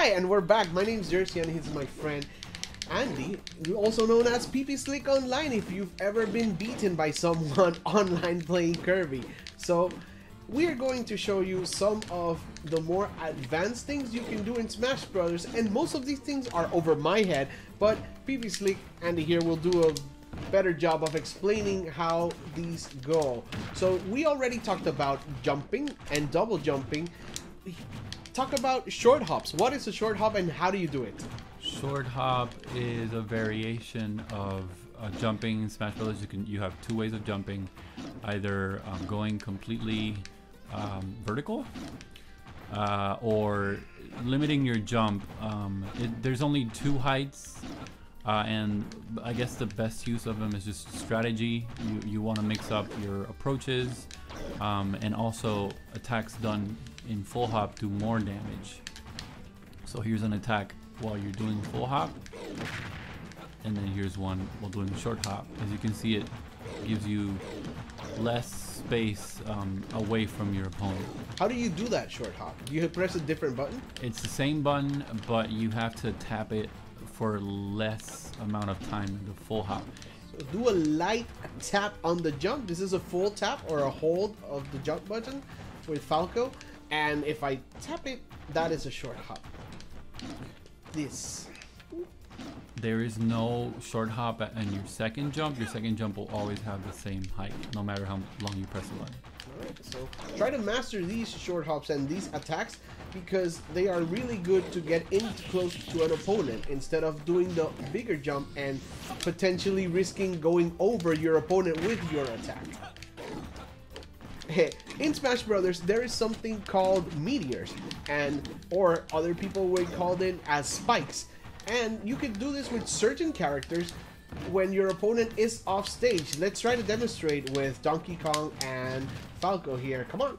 Hi, and we're back. My name's Jersey, and he's my friend Andy, also known as ppslick online if you've ever been beaten by someone online playing Kirby. So we're going to show you some of the more advanced things you can do in Smash Brothers, and most of these things are over my head, but ppslick Andy here will do a better job of explaining how these go. So we already talked about jumping and double jumping. Talk about short hops. What is a short hop and how do you do it? Short hop is a variation of jumping in Smash Brothers. You have two ways of jumping, either going completely vertical or limiting your jump. There's only two heights, and I guess the best use of them is just strategy. You want to mix up your approaches, and also attacks done in full hop do more damage. So here's an attack while you're doing full hop, and then here's one while doing short hop. As you can see, it gives you less space away from your opponent. How do you do that short hop? Do you press a different button? It's the same button, but you have to tap it for less amount of time than the full hop. So do a light tap on the jump. This is a full tap or a hold of the jump button with Falco, and if I tap it, that is a short hop. This. There is no short hop on your second jump. Your second jump will always have the same height, no matter how long you press the button. Alright, so try to master these short hops and these attacks, because they are really good to get in close to an opponent instead of doing the bigger jump and potentially risking going over your opponent with your attack. In Smash Brothers, there is something called meteors, or other people would call them as spikes, and you can do this with certain characters when your opponent is off stage. Let's try to demonstrate with Donkey Kong and Falco here. Come on.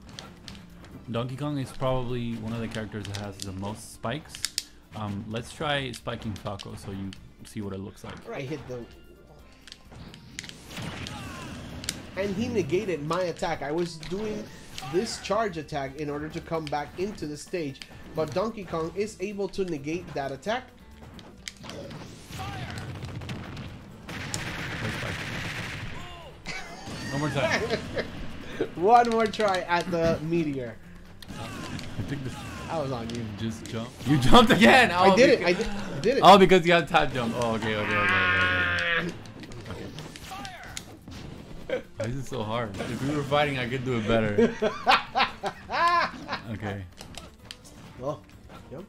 Donkey Kong is probably one of the characters that has the most spikes. Let's try spiking Falco so you see what it looks like. All right, hit the... And he negated my attack. I was doing this charge attack in order to come back into the stage, but Donkey Kong is able to negate that attack. One more time. One more try at the meteor. I think this. I was on you. Just jump. You jumped again. Oh, I did it. I did it. Oh, because you had tap jump. Oh, okay. This is so hard. If we were fighting, I could do it better. Okay. Well, yep.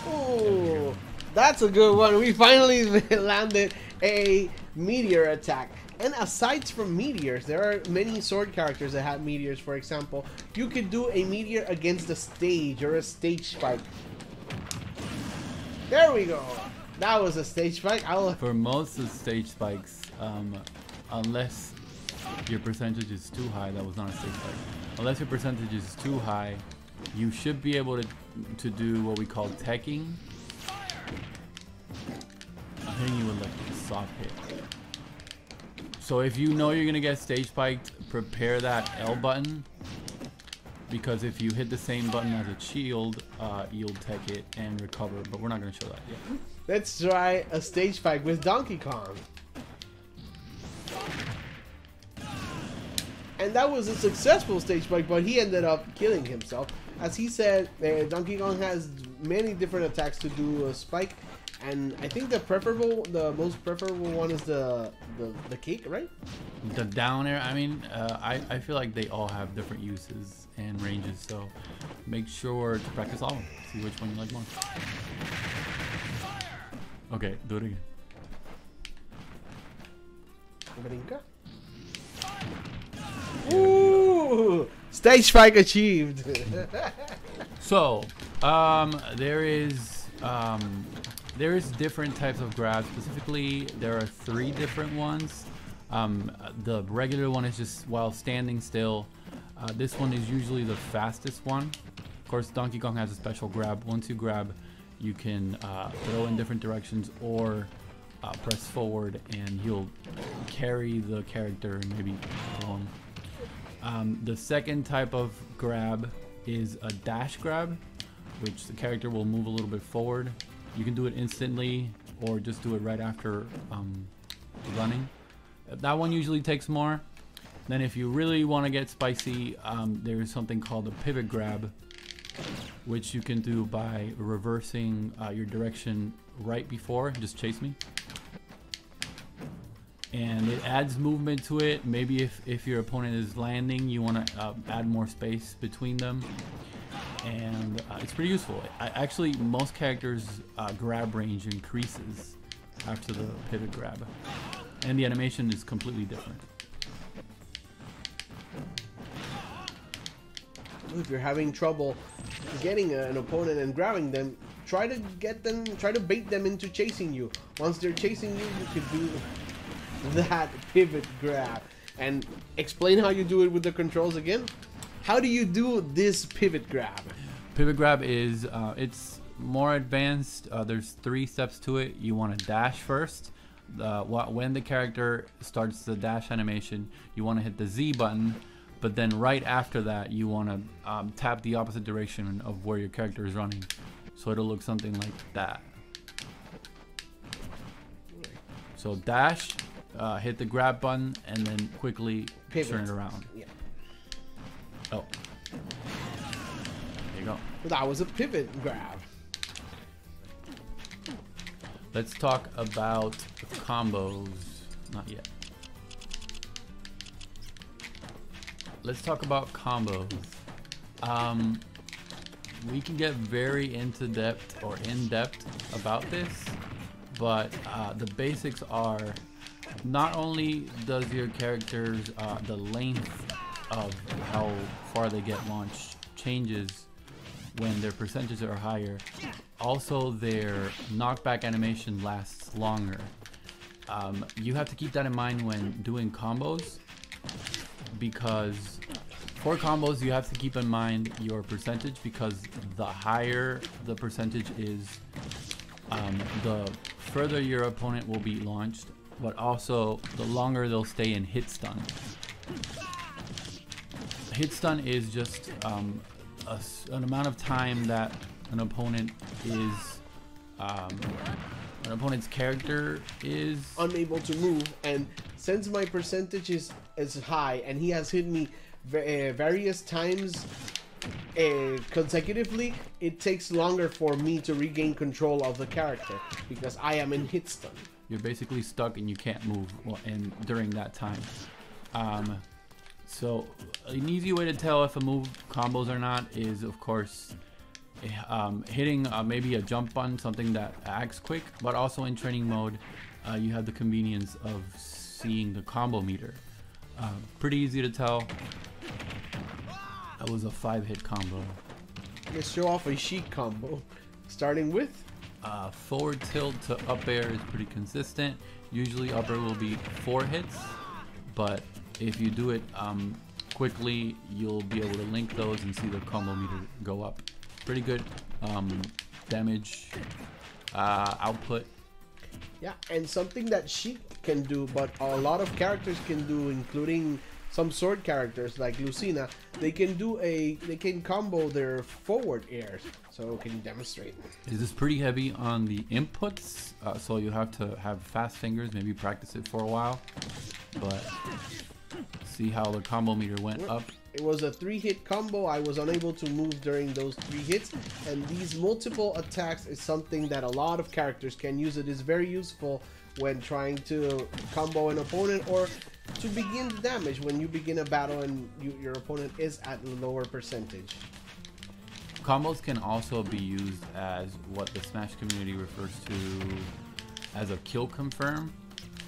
Oh, that's a good one. We finally landed a meteor attack. And aside from meteors, there are many sword characters that have meteors. For example, you could do a meteor against a stage or a stage spike. There we go. That was a stage spike. For most of the stage spikes, unless your percentage is too high, that was not a stage spike. Unless your percentage is too high, you should be able to do what we call teching. Hitting you with like a soft hit. So if you know you're gonna get stage spiked, prepare that L button, because if you hit the same button as a shield, you'll tech it and recover. But we're not gonna show that yet. Let's try a stage spike with Donkey Kong. And that was a successful stage spike, but he ended up killing himself. As he said, Donkey Kong has many different attacks to do a spike, and I think the most preferable one is the cake, right? The down air. I mean, I feel like they all have different uses and ranges, so make sure to practice all of them. See which one you like more. Okay, do it again. Brinca. Ooh! Stage spike achieved. So, there is different types of grabs. Specifically, there are 3 different ones. The regular one is just while standing still. This one is usually the fastest one. Of course, Donkey Kong has a special grab. Once you grab, you can throw in different directions or press forward, and he'll carry the character and maybe throw him. The second type of grab is a dash grab. which the character will move a little bit forward. You can do it instantly or just do it right after running. That one usually takes more. Then if you really want to get spicy, there's something called a pivot grab, which you can do by reversing your direction right before. Just chase me. And it adds movement to it. Maybe if your opponent is landing, you want to add more space between them. And it's pretty useful. Actually, most characters' grab range increases after the pivot grab. And the animation is completely different. If you're having trouble getting an opponent and grabbing them, try to bait them into chasing you. Once they're chasing you, you can do that pivot grab. And explain how you do it with the controls again. How do you do this pivot grab? Pivot grab is it's more advanced. There's 3 steps to it. You want to dash first. When the character starts the dash animation, you want to hit the Z button. But then right after that, you want to tap the opposite direction of where your character is running. So it'll look something like that. So dash, hit the grab button, and then quickly pivot. Turn it around. Yeah. Oh. There you go. That was a pivot grab. Let's talk about combos. Not yet. Let's talk about combos. We can get very into depth or in-depth about this, but the basics are not only does your character's the length of how far they get launched changes when their percentages are higher, also their knockback animation lasts longer. You have to keep that in mind when doing combos, because for combos you have to keep in mind your percentage, because the higher the percentage is, the further your opponent will be launched, but also the longer they'll stay in hit stun. Hit stun is just an amount of time that an opponent is an opponent's character is unable to move, and since my percentage is high and he has hit me various times consecutively, it takes longer for me to regain control of the character because I am in hit stun. You're basically stuck and you can't move during that time. So an easy way to tell if a move combos or not is, of course, hitting maybe a jump button, something that acts quick, but also in training mode, you have the convenience of seeing the combo meter. Pretty easy to tell. That was a 5-hit combo. Let's show off a chic combo, starting with forward tilt to up air is pretty consistent. Usually up air will be 4 hits, but if you do it quickly, you'll be able to link those and see the combo meter go up. Pretty good damage output. Yeah, and something that Sheik can do, but a lot of characters can do, including some sword characters like Lucina, they can combo their forward airs. So can you demonstrate? This is pretty heavy on the inputs, so you have to have fast fingers, maybe practice it for a while. But see how the combo meter went up. It was a 3-hit combo. I was unable to move during those 3 hits, and these multiple attacks is something that a lot of characters can use. It is very useful when trying to combo an opponent or to begin the damage when you begin a battle and your opponent is at a lower percentage. Combos can also be used as what the Smash community refers to as a kill confirm.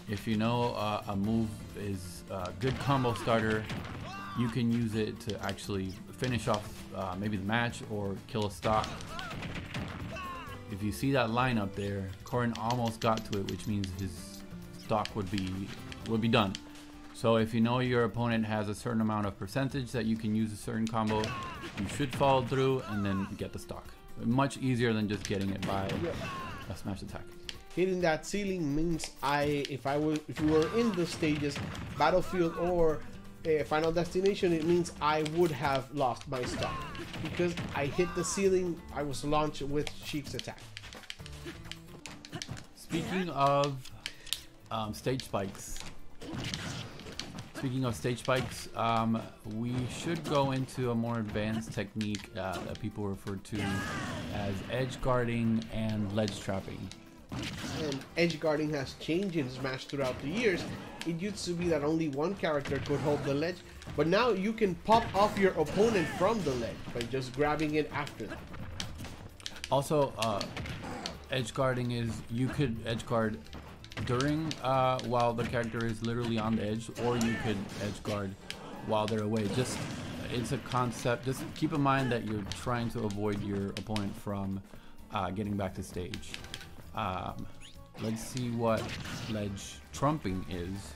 If you know a move is a good combo starter, you can use it to actually finish off maybe the match or kill a stock. If you see that line up there, Corin almost got to it, which means his stock would be done. So if you know your opponent has a certain amount of percentage that you can use a certain combo, you should follow through and then get the stock. Much easier than just getting it by a smash attack. Hitting that ceiling means if we were in the stages, Battlefield or Final Destination, it means I would have lost my stuff because I hit the ceiling. I was launched with Sheik's attack. Speaking of stage spikes. We should go into a more advanced technique that people refer to as edge guarding and ledge trapping. And edge guarding has changed in Smash throughout the years. It used to be that only one character could hold the ledge, but now you can pop off your opponent from the ledge by just grabbing it after them. Also, edge guarding is you could edge guard during while the character is literally on the edge, or you could edge guard while they're away. Just it's a concept. Just keep in mind that you're trying to avoid your opponent from getting back to stage. Let's see what ledge trumping is.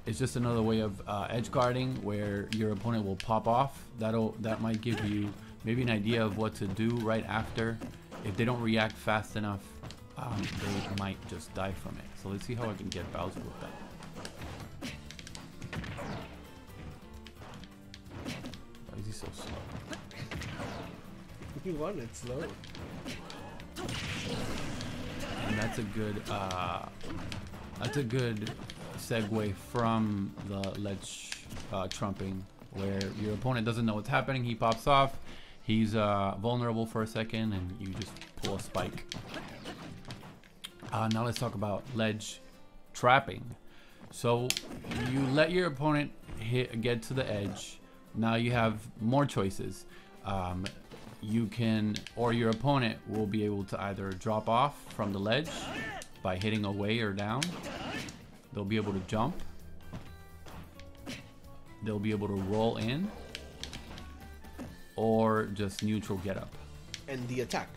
It's just another way of edge guarding where your opponent will pop off. That might give you maybe an idea of what to do right after. If they don't react fast enough, they might just die from it. So let's see how I can get Bowser with that. Why is he so slow? He wanted slow. And that's a good segue from the ledge trumping, where your opponent doesn't know what's happening. He pops off. He's vulnerable for a second, and you just pull a spike. Now let's talk about ledge trapping. So you let your opponent get to the edge. Now you have more choices. You can, or your opponent will be able to either drop off from the ledge by hitting away or down. They'll be able to jump. They'll be able to roll in, or just neutral get up. And the attack.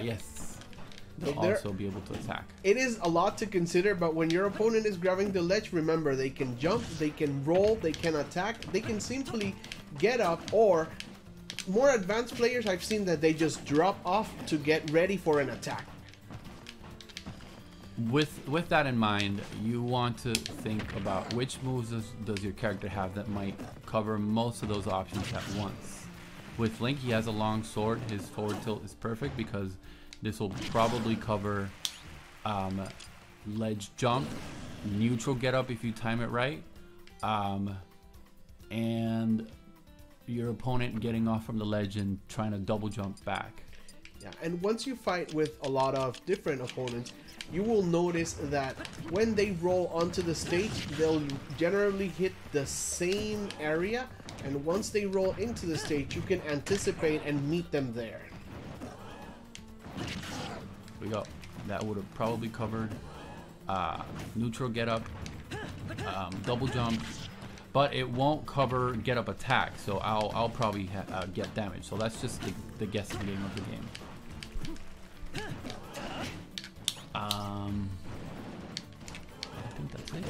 Yes. They'll So also be able to attack. It is a lot to consider, but when your opponent is grabbing the ledge, remember they can jump, they can roll, they can attack, they can simply get up, or more advanced players I've seen that they just drop off to get ready for an attack. With that in mind, you want to think about which moves does your character have that might cover most of those options at once. With Link, he has a long sword. His forward tilt is perfect because this will probably cover ledge jump, neutral get up if you time it right, and your opponent getting off from the ledge and trying to double jump back. Yeah, and once you fight with a lot of different opponents, you will notice that when they roll onto the stage, they'll generally hit the same area, and once they roll into the stage, you can anticipate and meet them there. We go. That would have probably covered neutral get up, double jump, but it won't cover get up attack, so I'll probably get damage. So that's just the guessing game of the game. I think that's it.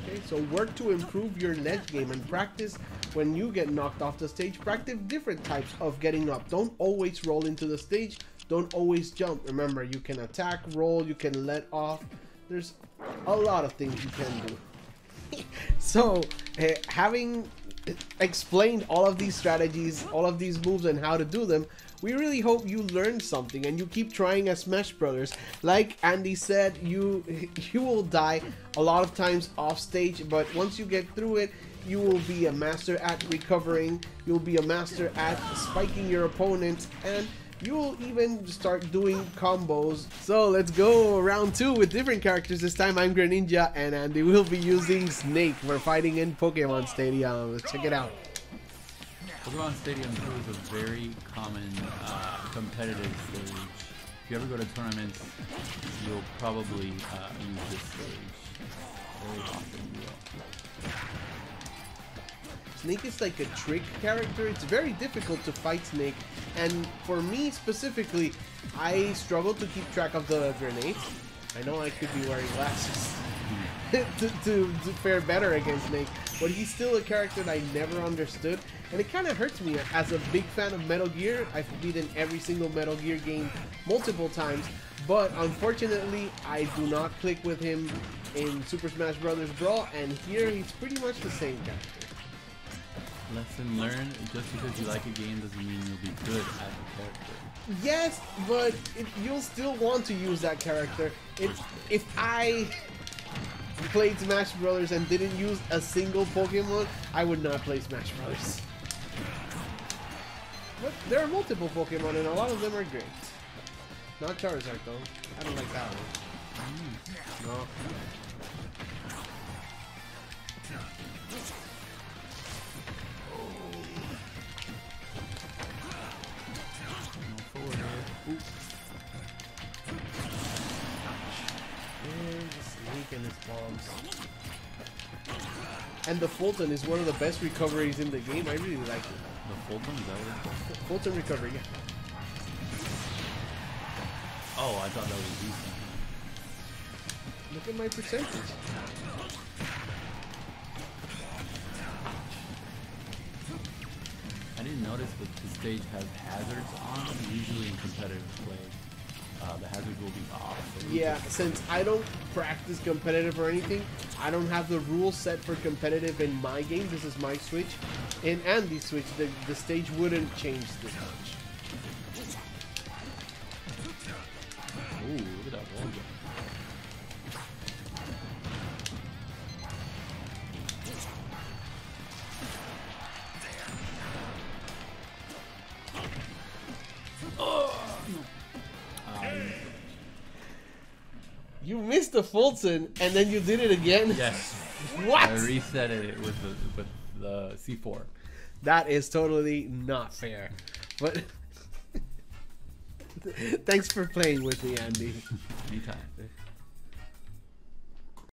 Okay, so work to improve your ledge game and practice when you get knocked off the stage. Practice different types of getting up. Don't always roll into the stage. Don't always jump. Remember, you can attack, roll, you can let off. There's a lot of things you can do. So, having explained all of these strategies, all of these moves and how to do them, we really hope you learned something and you keep trying as Smash Brothers. Like Andy said, you will die a lot of times off stage, but once you get through it, you will be a master at recovering, you'll be a master at spiking your opponents, and you'll even start doing combos. So let's go round 2 with different characters. This time I'm Greninja and Andy will be using Snake. We're fighting in Pokemon Stadium. Let's check it out. Pokemon Stadium 2 is a very common competitive stage. If you ever go to tournaments, you'll probably use this stage. Very often you will. Snake is like a trick character. It's very difficult to fight Snake, and for me specifically, I struggle to keep track of the grenades. I know I could be wearing glasses to fare better against Snake, but he's still a character that I never understood, and it kind of hurts me. As a big fan of Metal Gear, I've beaten every single Metal Gear game multiple times, But unfortunately, I do not click with him in Super Smash Bros. Brawl, and here he's pretty much the same character. Lesson learned, just because you like a game doesn't mean you'll be good at the character. Yes, but you'll still want to use that character. If I played Smash Brothers and didn't use a single Pokemon, I would not play Smash Brothers. But there are multiple Pokemon and a lot of them are great. Not Charizard though. I don't like that one. No. And his bombs. And the Fulton is one of the best recoveries in the game. I really like it. The Fulton? Is that what it's called? Fulton recovery, yeah. Oh, I thought that was decent. Look at my percentage. I didn't notice that the stage has hazards on. Usually in competitive play, the hazards will be off. So yeah, since I don't practice competitive or anything, I don't have the rules set for competitive in my game. This is my Switch. In Andy's Switch, the stage wouldn't change this much. Ooh, look at that wall jump. You missed the Fulton and then you did it again? Yes. What? I reset it with the C4. That is totally not fair. But thanks for playing with me, Andy. Anytime.